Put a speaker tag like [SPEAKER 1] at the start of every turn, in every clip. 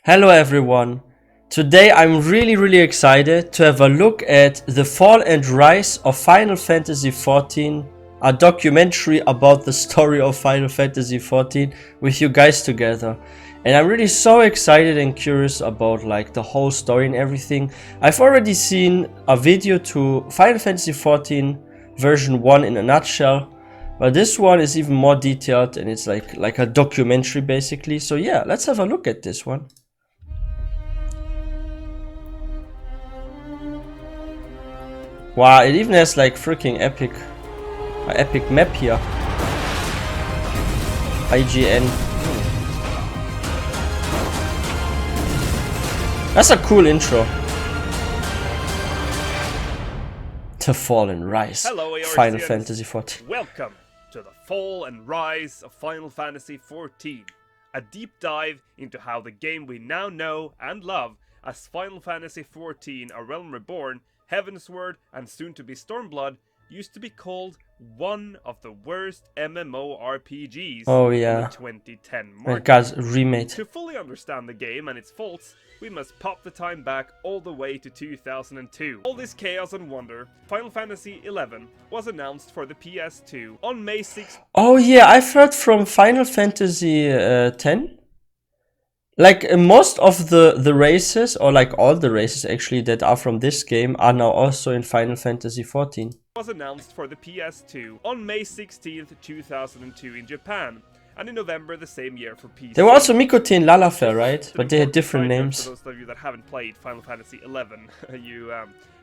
[SPEAKER 1] Hello everyone. Today I'm really excited to have a look at the fall and rise of Final Fantasy XIV, a documentary about the story of Final Fantasy XIV with you guys together. And I'm really so excited and curious about like the whole story and everything. I've already seen a video to Final Fantasy XIV version 1 in a nutshell. But this one is even more detailed and it's like a documentary basically. So yeah, let's have a look at this one. Wow, it even has like freaking epic map here. IGN. That's a cool intro. The Fall and Rise.
[SPEAKER 2] Hello,
[SPEAKER 1] Final Fantasy XIV.
[SPEAKER 2] Welcome to the Fall and Rise of Final Fantasy XIV. A deep dive into how the game we now know and love as Final Fantasy XIV: A Realm Reborn, Heavensward, and soon to be Stormblood used to be called one of the worst MMORPGs
[SPEAKER 1] Oh yeah.
[SPEAKER 2] in the 2010 market.
[SPEAKER 1] Guys, remade.
[SPEAKER 2] To fully understand the game and its faults, we must pop the time back all the way to 2002. All this chaos and wonder, Final Fantasy XI was announced for the PS2 on May 6th.
[SPEAKER 1] Oh yeah, I've heard from Final Fantasy X. Like most of the races, or like all the races actually that are from this game are now also in Final Fantasy XIV.
[SPEAKER 2] Was announced for the PS2 on May 16th, 2002 in Japan, and in November the same year for PC.
[SPEAKER 1] There were also Mikote and Lalafell, right? But they had different names.
[SPEAKER 2] For those of you that haven't played Final Fantasy XI, you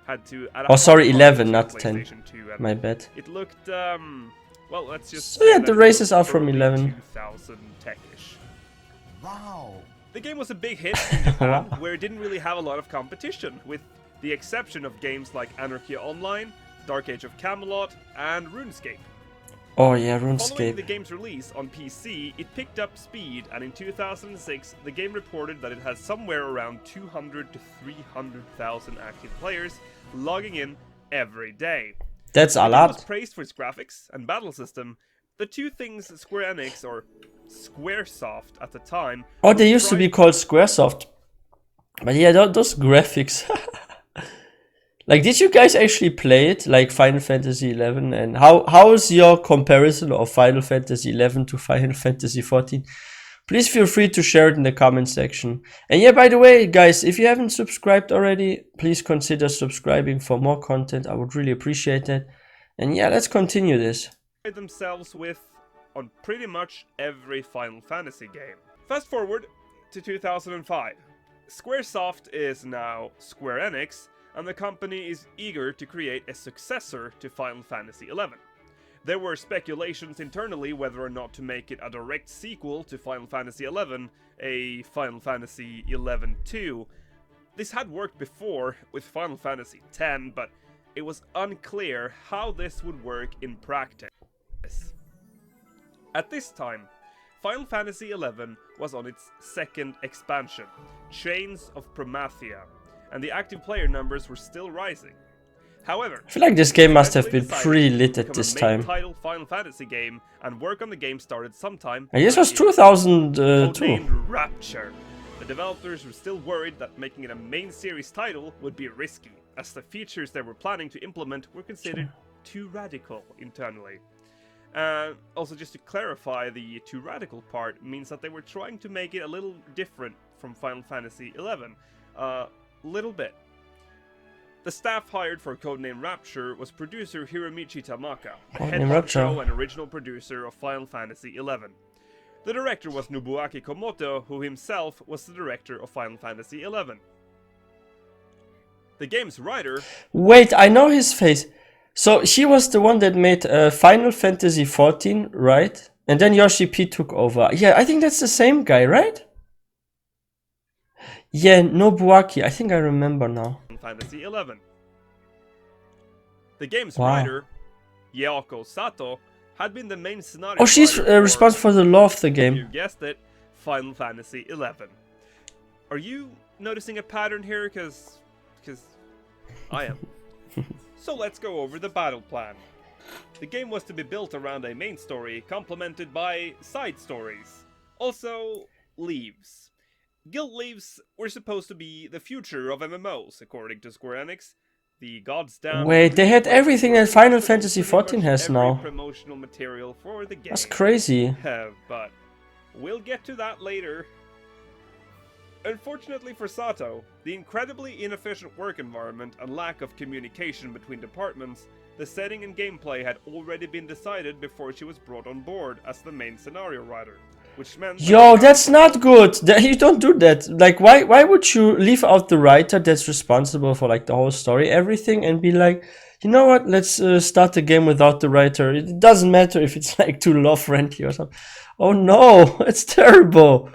[SPEAKER 2] had to...
[SPEAKER 1] Oh sorry, 11, not 10.
[SPEAKER 2] To,
[SPEAKER 1] My bad.
[SPEAKER 2] It looked, well, let's just...
[SPEAKER 1] So yeah, the races are from 11.
[SPEAKER 2] 2000 tech-ish.
[SPEAKER 3] Wow.
[SPEAKER 2] The game was a big hit in Japan, where it didn't really have a lot of competition, with the exception of games like Anarchy Online, Dark Age of Camelot, and RuneScape.
[SPEAKER 1] Oh yeah,
[SPEAKER 2] Following
[SPEAKER 1] RuneScape.
[SPEAKER 2] the game's release on PC, it picked up speed, and in 2006, the game reported that it had somewhere around 200 to 300,000 active players logging in every day.
[SPEAKER 1] That's a
[SPEAKER 2] The game
[SPEAKER 1] lot.
[SPEAKER 2] was praised for its graphics and battle system, the two things Square Enix, or SQUARESOFT at the time...
[SPEAKER 1] Oh, they used to be called SquareSoft. But yeah, those graphics. Like, did you guys actually play it, like Final Fantasy XI? And how is your comparison of Final Fantasy XI to Final Fantasy XIV? Please feel free to share it in the comment section. And yeah, by the way, guys, if you haven't subscribed already, please consider subscribing for more content. I would really appreciate that. And yeah, let's continue this.
[SPEAKER 2] Themselves with on pretty much every Final Fantasy game. Fast forward to 2005. SquareSoft is now Square Enix, and the company is eager to create a successor to Final Fantasy XI. There were speculations internally whether or not to make it a direct sequel to Final Fantasy XI, a Final Fantasy XI-2. This had worked before with Final Fantasy X, but it was unclear how this would work in practice. At this time, Final Fantasy XI was on its second expansion, Chains of Promathia, and the active player numbers were still rising. However,
[SPEAKER 1] I feel like this game must have been pretty lit at this time.
[SPEAKER 2] Title Final Fantasy game, and work on the game started sometime.
[SPEAKER 1] And this was 2002.
[SPEAKER 2] Codenamed Rapture. The developers were still worried that making it a main series title would be risky, as the features they were planning to implement were considered too radical internally. Also, just to clarify, the too radical part means that they were trying to make it a little different from Final Fantasy XI. Little bit. The staff hired for Codename Rapture was producer Hiromichi Tamaka, the head honcho and original producer of Final Fantasy XI. The director was Nobuaki Komoto, who himself was the director of Final Fantasy XI. The game's writer...
[SPEAKER 1] Wait, I know his face. So she was the one that made Final Fantasy XIV, right? And then Yoshi P took over. Yeah, I think that's the same guy, right? Yeah, Nobuaki. I think I remember now.
[SPEAKER 2] Fantasy XI. The game's writer, Yaoko Sato, had been the main scenario.
[SPEAKER 1] Oh, she's responsible for the lore of the game.
[SPEAKER 2] You guessed it, Final Fantasy XI. Are you noticing a pattern here? Because I am. So let's go over the battle plan. The game was to be built around a main story, complemented by side stories. Also, leaves. Guild leaves were supposed to be the future of MMOs, according to Square Enix. The goddamn
[SPEAKER 1] Wait, they had everything that Final Fantasy XIV has
[SPEAKER 2] every
[SPEAKER 1] now.
[SPEAKER 2] promotional material for the game.
[SPEAKER 1] That's crazy.
[SPEAKER 2] But we'll get to that later. Unfortunately for Sato, the incredibly inefficient work environment and lack of communication between departments, the setting and gameplay had already been decided before she was brought on board as the main scenario writer, which meant
[SPEAKER 1] Yo, that's not good. You don't do that. Like, why would you leave out the writer that's responsible for like the whole story, everything, and be like, you know what? Let's start the game without the writer. It doesn't matter if it's like too love friendly or something. Oh no, it's terrible.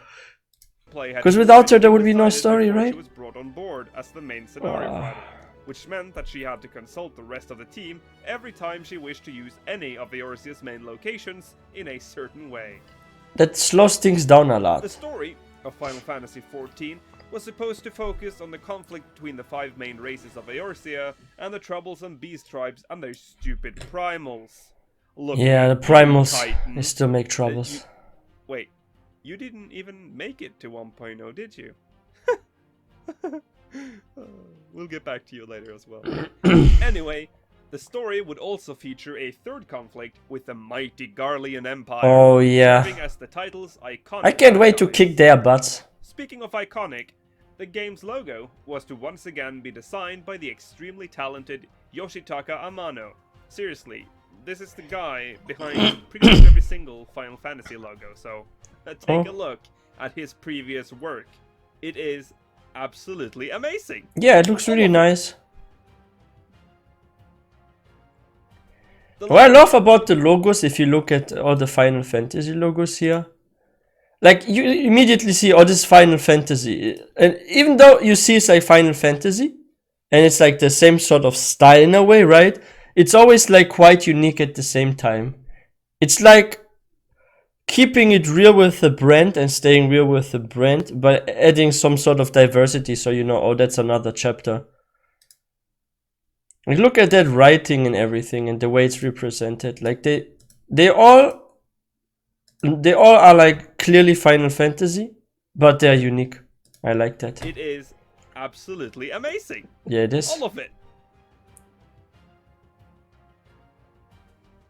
[SPEAKER 1] Because without her, there would be no story, right?
[SPEAKER 2] She was brought on board as the main scenario writer, which meant that she had to consult the rest of the team every time she wished to use any of Eorzea's main locations in a certain way.
[SPEAKER 1] That slows things down a lot.
[SPEAKER 2] The story of Final Fantasy XIV was supposed to focus on the conflict between the 5 main races of Eorzea and the troublesome beast tribes and their stupid primals.
[SPEAKER 1] Yeah, the primals, they still make troubles.
[SPEAKER 2] Wait, you didn't even make it to 1.0, did you? We'll get back to you later as well. Anyway, the story would also feature a third conflict with the mighty Garlean Empire.
[SPEAKER 1] Oh yeah.
[SPEAKER 2] Serving as the title's iconic
[SPEAKER 1] I can't wait to kick their butts.
[SPEAKER 2] Speaking of iconic, the game's logo was to once again be designed by the extremely talented Yoshitaka Amano. Seriously, this is the guy behind pretty much every single Final Fantasy logo, so take a look at his previous work. It is absolutely amazing.
[SPEAKER 1] Yeah, it looks really nice. What I love about the logos, if you look at all the Final Fantasy logos here, like you immediately see, oh, this is Final Fantasy. And even though you see it's like Final Fantasy, and it's like the same sort of style in a way, right? It's always like quite unique at the same time. It's like keeping it real with the brand and staying real with the brand, but adding some sort of diversity so you know, oh, that's another chapter. Like, look at that writing and everything and the way it's represented. Like they all are like clearly Final Fantasy, but they're unique. I like that.
[SPEAKER 2] It is absolutely amazing.
[SPEAKER 1] Yeah, it is.
[SPEAKER 2] All of it.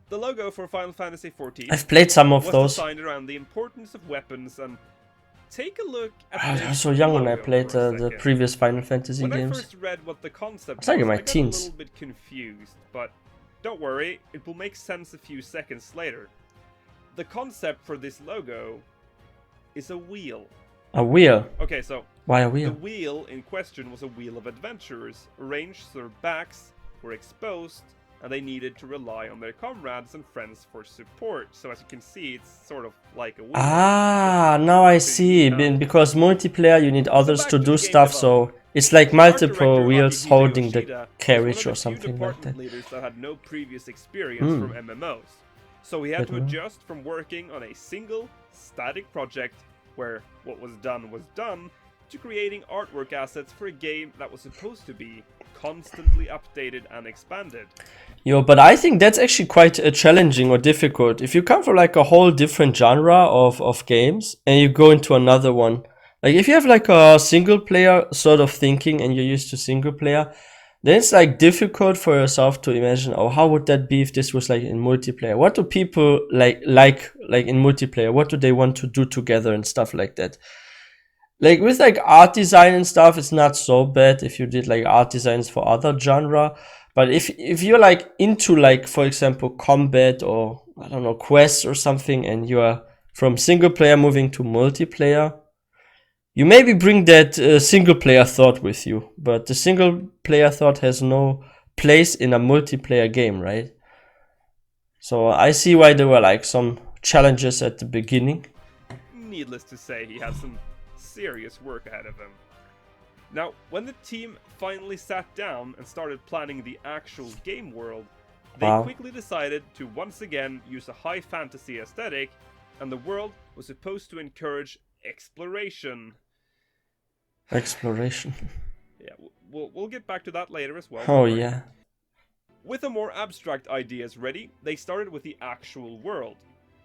[SPEAKER 2] The logo for Final Fantasy XIV.
[SPEAKER 1] I've played some of
[SPEAKER 2] was
[SPEAKER 1] those.
[SPEAKER 2] Designed around the importance of weapons and take a look at
[SPEAKER 1] I was so young when I played the previous Final Fantasy games.
[SPEAKER 2] When I first read what the concept
[SPEAKER 1] was, like in my
[SPEAKER 2] I got
[SPEAKER 1] teens.
[SPEAKER 2] a little bit confused, but don't worry, it will make sense a few seconds later. The concept for this logo is a wheel.
[SPEAKER 1] A wheel?
[SPEAKER 2] Okay, so
[SPEAKER 1] why a wheel?
[SPEAKER 2] The wheel in question was a wheel of adventurers, arranged so their backs were exposed and they needed to rely on their comrades and friends for support. So as you can see, it's sort of like a wheel.
[SPEAKER 1] Ah, now I see. Because multiplayer, you need others to do stuff, so it's like multiple wheels holding the carriage or something like that.
[SPEAKER 2] Leaders that had no previous experience from MMOs. So he had to adjust from working on a single, static project where what was done to creating artwork assets for a game that was supposed to be constantly updated and expanded.
[SPEAKER 1] Yo, but I think that's actually quite challenging or difficult. If you come from like a whole different genre of games and you go into another one, like if you have like a single player sort of thinking and you're used to single player, then it's like difficult for yourself to imagine, oh, how would that be if this was like in multiplayer? What do people like in multiplayer? What do they want to do together and stuff like that? Like with like art design and stuff, it's not so bad if you did like art designs for other genre. But if you're like into like, for example, combat or I don't know, quests or something, and you're from single player moving to multiplayer, you maybe bring that single player thought with you. But the single player thought has no place in a multiplayer game, right? So I see why there were like some challenges at the beginning.
[SPEAKER 2] Needless to say, he had some serious work ahead of him. Now, when the team finally sat down and started planning the actual game world, they quickly decided to once again use a high fantasy aesthetic, and the world was supposed to encourage exploration.
[SPEAKER 1] Exploration.
[SPEAKER 2] Yeah, we'll get back to that later as well.
[SPEAKER 1] Oh yeah.
[SPEAKER 2] With the more abstract ideas ready, they started with the actual world.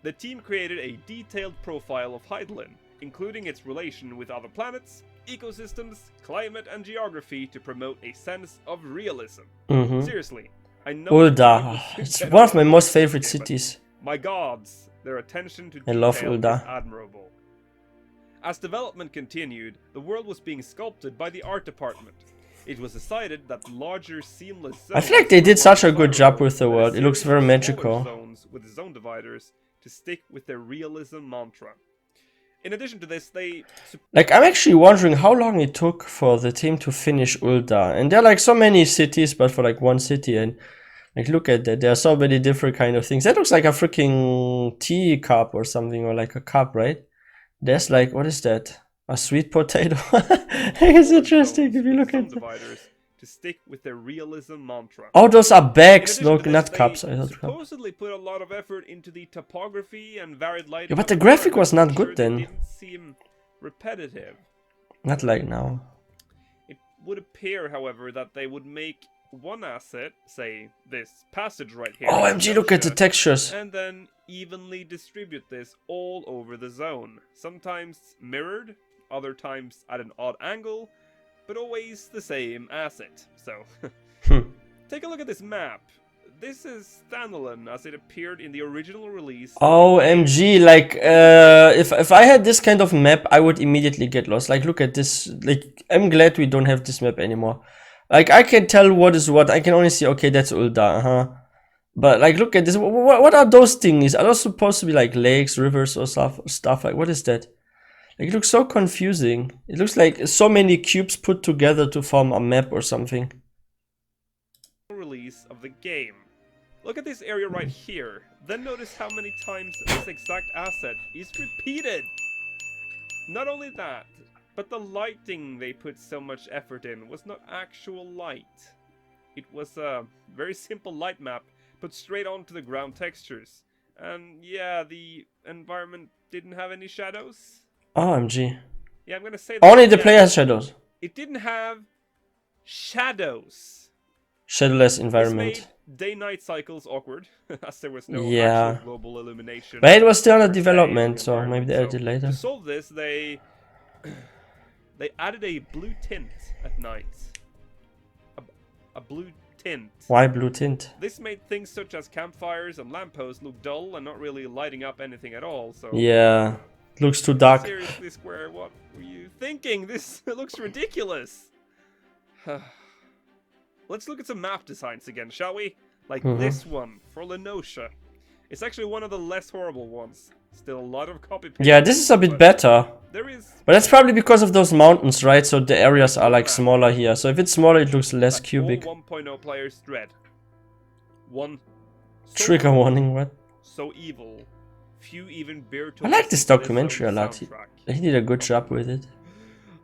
[SPEAKER 2] The team created a detailed profile of Hydaelyn, including its relation with other planets, ecosystems, climate, and geography to promote a sense of realism. Seriously, I know
[SPEAKER 1] Ulda, it's one of my most favorite cities.
[SPEAKER 2] My gods, their attention to
[SPEAKER 1] I
[SPEAKER 2] detail
[SPEAKER 1] love
[SPEAKER 2] is
[SPEAKER 1] Ulda.
[SPEAKER 2] admirable. As development continued, the world was being sculpted by the art department. It was decided that larger seamless zones
[SPEAKER 1] I feel like they did such a good job with the
[SPEAKER 2] than a
[SPEAKER 1] world. It looks
[SPEAKER 2] series
[SPEAKER 1] very
[SPEAKER 2] of smaller
[SPEAKER 1] magical.
[SPEAKER 2] zones with zone dividers to stick with their realism mantra. In addition to this, they
[SPEAKER 1] Like, I'm actually wondering how long it took for the team to finish Ulda. And there are like so many cities, but for like one city. And like, look at that. There are so many different kind of things. That looks like a freaking tea cup or something, or like a cup, right? There's like, what is that? A sweet potato? It's interesting if you look at
[SPEAKER 2] dividers to stick with their realism mantra.
[SPEAKER 1] Oh, those are
[SPEAKER 2] In
[SPEAKER 1] bags,
[SPEAKER 2] addition
[SPEAKER 1] no,
[SPEAKER 2] to this,
[SPEAKER 1] not
[SPEAKER 2] they
[SPEAKER 1] cups. I thought cup.
[SPEAKER 2] supposedly put a lot of effort into the topography and varied lighting.
[SPEAKER 1] Yeah, but
[SPEAKER 2] of
[SPEAKER 1] the graphic
[SPEAKER 2] environment
[SPEAKER 1] was
[SPEAKER 2] to
[SPEAKER 1] not
[SPEAKER 2] make
[SPEAKER 1] good
[SPEAKER 2] sure they
[SPEAKER 1] then.
[SPEAKER 2] Didn't seem repetitive.
[SPEAKER 1] Not like now.
[SPEAKER 2] It would appear, however, that they would make one asset, say this passage right here,
[SPEAKER 1] OMG, look at the textures.
[SPEAKER 2] and then evenly distribute this all over the zone. Sometimes mirrored, other times at an odd angle, but always the same asset. So, take a look at this map. This is standalone as it appeared in the original release.
[SPEAKER 1] OMG, like, if I had this kind of map, I would immediately get lost. Like, look at this. Like, I'm glad we don't have this map anymore. Like, I can tell what is what. I can only see, okay, that's Ulda, But, like, look at this. What are those things? Are those supposed to be, like, lakes, rivers, or stuff? Like, what is that? Like, it looks so confusing. It looks like so many cubes put together to form a map or something.
[SPEAKER 2] Release of the game. Look at this area right here. Then notice how many times this exact asset is repeated. Not only that, but the lighting they put so much effort in was not actual light. It was a very simple light map put straight onto the ground textures. And yeah, the environment didn't have any shadows.
[SPEAKER 1] OMG.
[SPEAKER 2] Yeah, I'm gonna say that
[SPEAKER 1] Only the
[SPEAKER 2] again.
[SPEAKER 1] player has shadows.
[SPEAKER 2] It didn't have shadows.
[SPEAKER 1] Shadowless
[SPEAKER 2] This
[SPEAKER 1] environment.
[SPEAKER 2] made day-night cycles awkward, as there was no
[SPEAKER 1] Yeah.
[SPEAKER 2] actual global illumination.
[SPEAKER 1] But it was still
[SPEAKER 2] per
[SPEAKER 1] under
[SPEAKER 2] se in
[SPEAKER 1] development,
[SPEAKER 2] the
[SPEAKER 1] so maybe they
[SPEAKER 2] environment.
[SPEAKER 1] added later.
[SPEAKER 2] To solve this, they added a blue tint at night. A blue tint.
[SPEAKER 1] Why blue tint?
[SPEAKER 2] This made things such as campfires and lampposts look dull and not really lighting up anything at all. So
[SPEAKER 1] Yeah. Looks too dark.
[SPEAKER 2] seriously, Square, what were you thinking? This looks ridiculous. Let's look at some map designs again, shall we? Like this one for Lenosha. It's actually one of the less horrible ones. Still a lot of copy paste.
[SPEAKER 1] Yeah, this is a bit
[SPEAKER 2] but
[SPEAKER 1] better.
[SPEAKER 2] There is
[SPEAKER 1] But that's probably because of those mountains, right? So the areas are like smaller here. So if it's smaller, it looks less
[SPEAKER 2] that
[SPEAKER 1] cubic.
[SPEAKER 2] all 1.0 players dread. One. So
[SPEAKER 1] Trigger warning, what?
[SPEAKER 2] So evil. Few even bear to
[SPEAKER 1] I like this
[SPEAKER 2] listen to
[SPEAKER 1] documentary a
[SPEAKER 2] own
[SPEAKER 1] lot.
[SPEAKER 2] soundtrack.
[SPEAKER 1] He did a good job with it.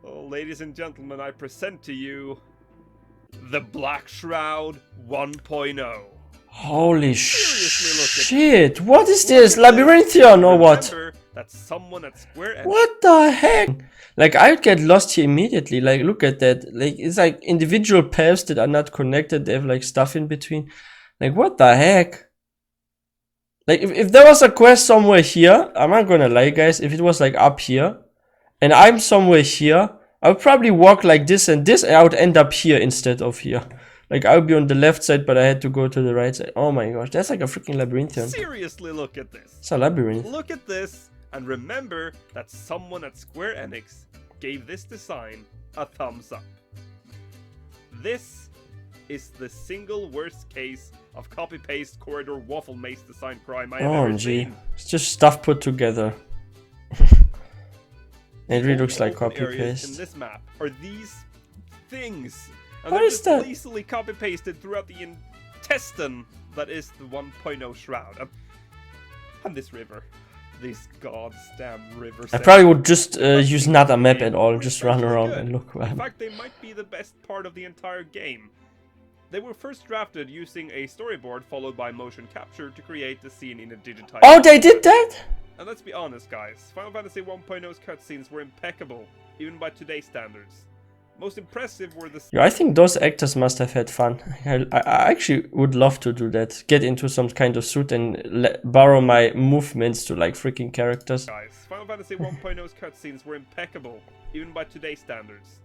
[SPEAKER 2] Oh, ladies and gentlemen, I present to you the Black Shroud 1.0.
[SPEAKER 1] Holy
[SPEAKER 2] Seriously, look at
[SPEAKER 1] shit! What is this?
[SPEAKER 2] Look at this.
[SPEAKER 1] Labyrinthian or what?
[SPEAKER 2] Remember that someone at Square Enix
[SPEAKER 1] What the heck? Like, I would get lost here immediately. Like, look at that. Like, it's like individual paths that are not connected. They have like stuff in between. Like, what the heck? Like, if there was a quest somewhere here, I'm not gonna lie, guys. If it was like up here, and I'm somewhere here, I would probably walk like this, and I would end up here instead of here. Like, I would be on the left side, but I had to go to the right side. Oh my gosh, that's like a freaking labyrinthian.
[SPEAKER 2] Seriously, look at this.
[SPEAKER 1] It's a labyrinth.
[SPEAKER 2] Look at this, and remember that someone at Square Enix gave this design a thumbs up. This is the single worst case of copy-paste corridor waffle maze design crime I have ever
[SPEAKER 1] OMG.
[SPEAKER 2] seen.
[SPEAKER 1] It's just stuff put together. It really looks like
[SPEAKER 2] Open areas in
[SPEAKER 1] copy-paste.
[SPEAKER 2] this map are these things, and
[SPEAKER 1] What
[SPEAKER 2] they're
[SPEAKER 1] is
[SPEAKER 2] just
[SPEAKER 1] that?
[SPEAKER 2] easily copy-pasted throughout the intestine that is the 1.0 shroud. And this river. This goddamn river.
[SPEAKER 1] I probably would just use not a map at all, just run around and look
[SPEAKER 2] In
[SPEAKER 1] around.
[SPEAKER 2] fact, they might be the best part of the entire game. They were first drafted using a storyboard followed by motion capture to create the scene in a digitized.
[SPEAKER 1] Oh, they did that?
[SPEAKER 2] And let's be honest, guys. Final Fantasy 1.0's cutscenes were impeccable, even by today's standards. Most impressive were the
[SPEAKER 1] Yeah, I think those actors must have had fun. I actually would love to do that. Get into some kind of suit and borrow my movements to like freaking characters.
[SPEAKER 2] guys. Final Fantasy 1.0's cutscenes were impeccable, even by today's standards.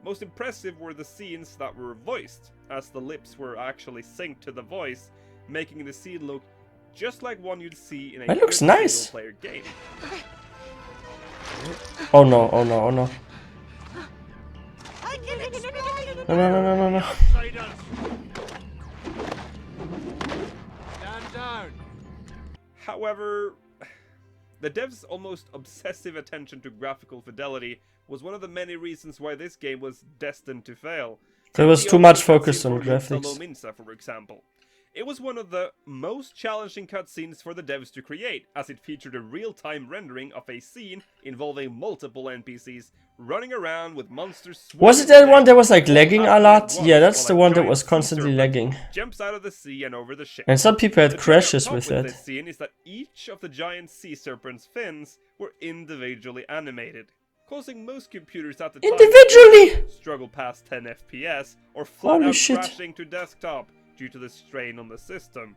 [SPEAKER 2] Most impressive were the scenes that were voiced, as the lips were actually synced to the voice, making the scene look just like one you'd see in a
[SPEAKER 1] That looks nice.
[SPEAKER 2] single-player game.
[SPEAKER 1] Oh no, oh no, oh no. No, no, no, no, no, no.
[SPEAKER 2] However, the devs' almost obsessive attention to graphical fidelity was one of the many reasons why this game was destined to fail.
[SPEAKER 1] There was too much focus on graphics.
[SPEAKER 2] Minsa, for example. It was one of the most challenging cutscenes for the devs to create, as it featured a real-time rendering of a scene involving multiple NPCs running around with monsters.
[SPEAKER 1] Was it that one that was like lagging a lot? Yeah, that's the one that was constantly lagging.
[SPEAKER 2] Jumps out of the sea and over the ship.
[SPEAKER 1] And some people had crashes with that.
[SPEAKER 2] This scene is that each of the giant sea serpent's fins were individually animated, causing most computers at the time to struggle past 10 FPS or flat out crashing to desktop due to the strain on the system.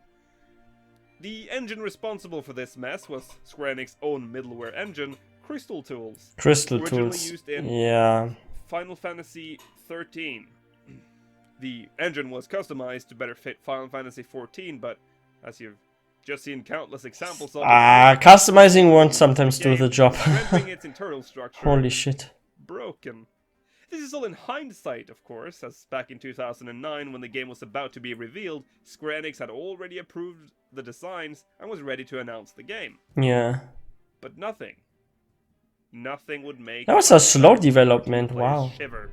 [SPEAKER 2] The engine responsible for this mess was Square Enix's own middleware engine, Crystal Tools. Originally used in Final Fantasy XIII. The engine was customized to better fit Final Fantasy XIV, but as you've just seen countless examples of,
[SPEAKER 1] customizing won't sometimes do the job.
[SPEAKER 2] Rendering its internal structure
[SPEAKER 1] Holy shit.
[SPEAKER 2] broken. This is all in hindsight, of course, as back in 2009, when the game was about to be revealed, Square Enix had already approved the designs and was ready to announce the game.
[SPEAKER 1] Yeah.
[SPEAKER 2] But nothing would make...
[SPEAKER 1] That was a slow development, wow.
[SPEAKER 2] ...shiver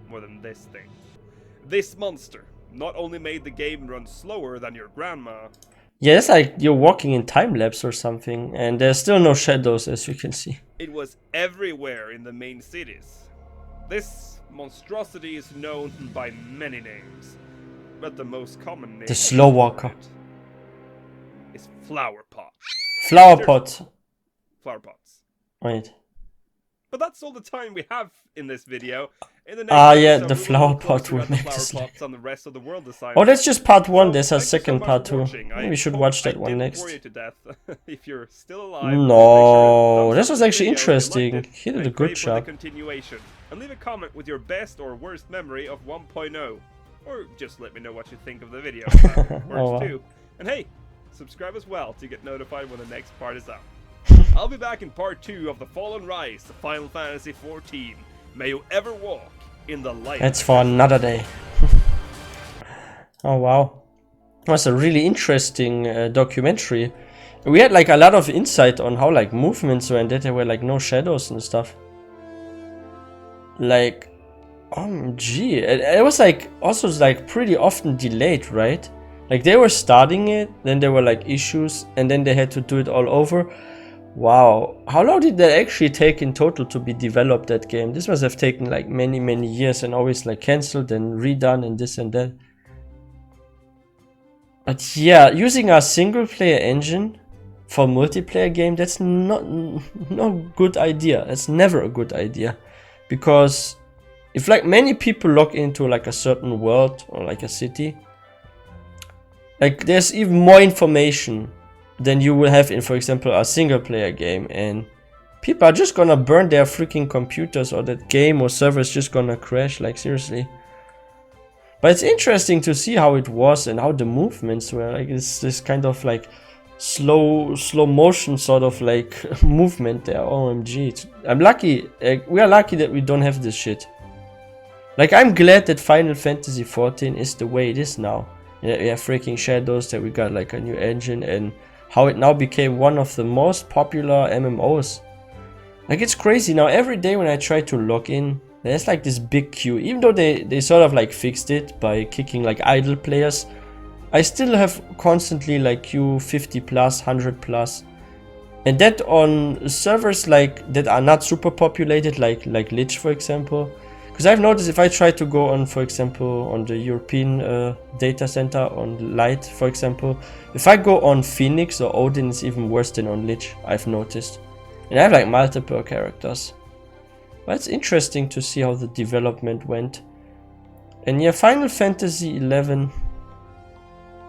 [SPEAKER 2] more than this thing. This monster not only made the game run slower than your grandma...
[SPEAKER 1] Yeah, it's like you're walking in time-lapse or something, and there's still no shadows, as you can see.
[SPEAKER 2] It was everywhere in the main cities. This monstrosity is known by many names, but the most common name...
[SPEAKER 1] The Slow Walker.
[SPEAKER 2] ...is Flower Pot.
[SPEAKER 1] Flower Pot.
[SPEAKER 2] Flower Pots.
[SPEAKER 1] Right.
[SPEAKER 2] But that's all the time we have in this video. In the next
[SPEAKER 1] yeah,
[SPEAKER 2] episode,
[SPEAKER 1] the
[SPEAKER 2] we will
[SPEAKER 1] flower
[SPEAKER 2] look
[SPEAKER 1] pot
[SPEAKER 2] closer
[SPEAKER 1] would
[SPEAKER 2] at the
[SPEAKER 1] make
[SPEAKER 2] flower
[SPEAKER 1] this
[SPEAKER 2] pots and the rest of the world design.
[SPEAKER 1] Oh, that's just part one. There's a
[SPEAKER 2] thank you so
[SPEAKER 1] second
[SPEAKER 2] much
[SPEAKER 1] part
[SPEAKER 2] for
[SPEAKER 1] too.
[SPEAKER 2] watching.
[SPEAKER 1] We should
[SPEAKER 2] hope
[SPEAKER 1] watch
[SPEAKER 2] I
[SPEAKER 1] that one
[SPEAKER 2] didn't
[SPEAKER 1] next.
[SPEAKER 2] bore you to death. If you're still alive,
[SPEAKER 1] No, this was
[SPEAKER 2] make
[SPEAKER 1] actually
[SPEAKER 2] sure you like
[SPEAKER 1] interesting.
[SPEAKER 2] the
[SPEAKER 1] He did
[SPEAKER 2] video,
[SPEAKER 1] a good
[SPEAKER 2] and pray for the
[SPEAKER 1] job.
[SPEAKER 2] continuation. And leave a comment with your best or worst memory of 1.0. Or just let me know what you think of the video. That works
[SPEAKER 1] Oh, wow.
[SPEAKER 2] too. And hey, subscribe as well to get notified when the next part is out. I'll be back in part 2 of The Fall and Rise of Final Fantasy XIV. May you ever walk in the light.
[SPEAKER 1] That's for another day. Oh wow. It was a really interesting documentary. We had like a lot of insight on how like movements were and that there were like no shadows and stuff. Like, OMG. It was like also like pretty often delayed, right? Like they were starting it, then there were like issues, and then they had to do it all over. Wow, how long did that actually take in total to be developed, that game? This must have taken like many years and always like cancelled and redone and this and that. But yeah, using a single player engine for a multiplayer game, that's no good idea. That's never a good idea. Because if like many people log into like a certain world or like a city, like there's even more information than you will have in, for example, a single player game, and people are just gonna burn their freaking computers, or that game or server is just gonna crash, like seriously. But it's interesting to see how it was and how the movements were, like it's this kind of like slow motion sort of like movement there. OMG, I'm lucky, we are lucky that we don't have this shit. Like I'm glad that Final Fantasy XIV is the way it is now. Yeah, we have freaking shadows, that we got like a new engine, and how it now became one of the most popular MMOs. Like it's crazy now, every day when I try to log in, there's like this big queue. Even though they sort of like fixed it by kicking like idle players, I still have constantly like queue 50 plus, 100 plus. And that on servers like that are not super populated, like Lich for example. Because I've noticed if I try to go on, for example, on the European data center, on Light, for example, if I go on Phoenix or Odin, it's even worse than on Lich, I've noticed. And I have like multiple characters. But it's interesting to see how the development went. And yeah, Final Fantasy XI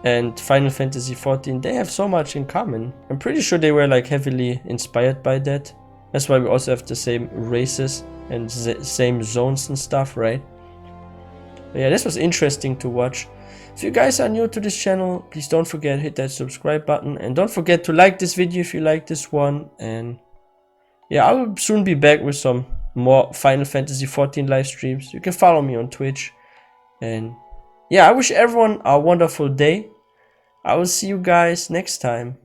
[SPEAKER 1] and Final Fantasy XIV, they have so much in common. I'm pretty sure they were like heavily inspired by that. That's why we also have the same races and same zones and stuff, right? But yeah, this was interesting to watch. If you guys are new to this channel, please don't forget to hit that subscribe button. And don't forget to like this video if you like this one. And yeah, I will soon be back with some more Final Fantasy XIV live streams. You can follow me on Twitch. And yeah, I wish everyone a wonderful day. I will see you guys next time.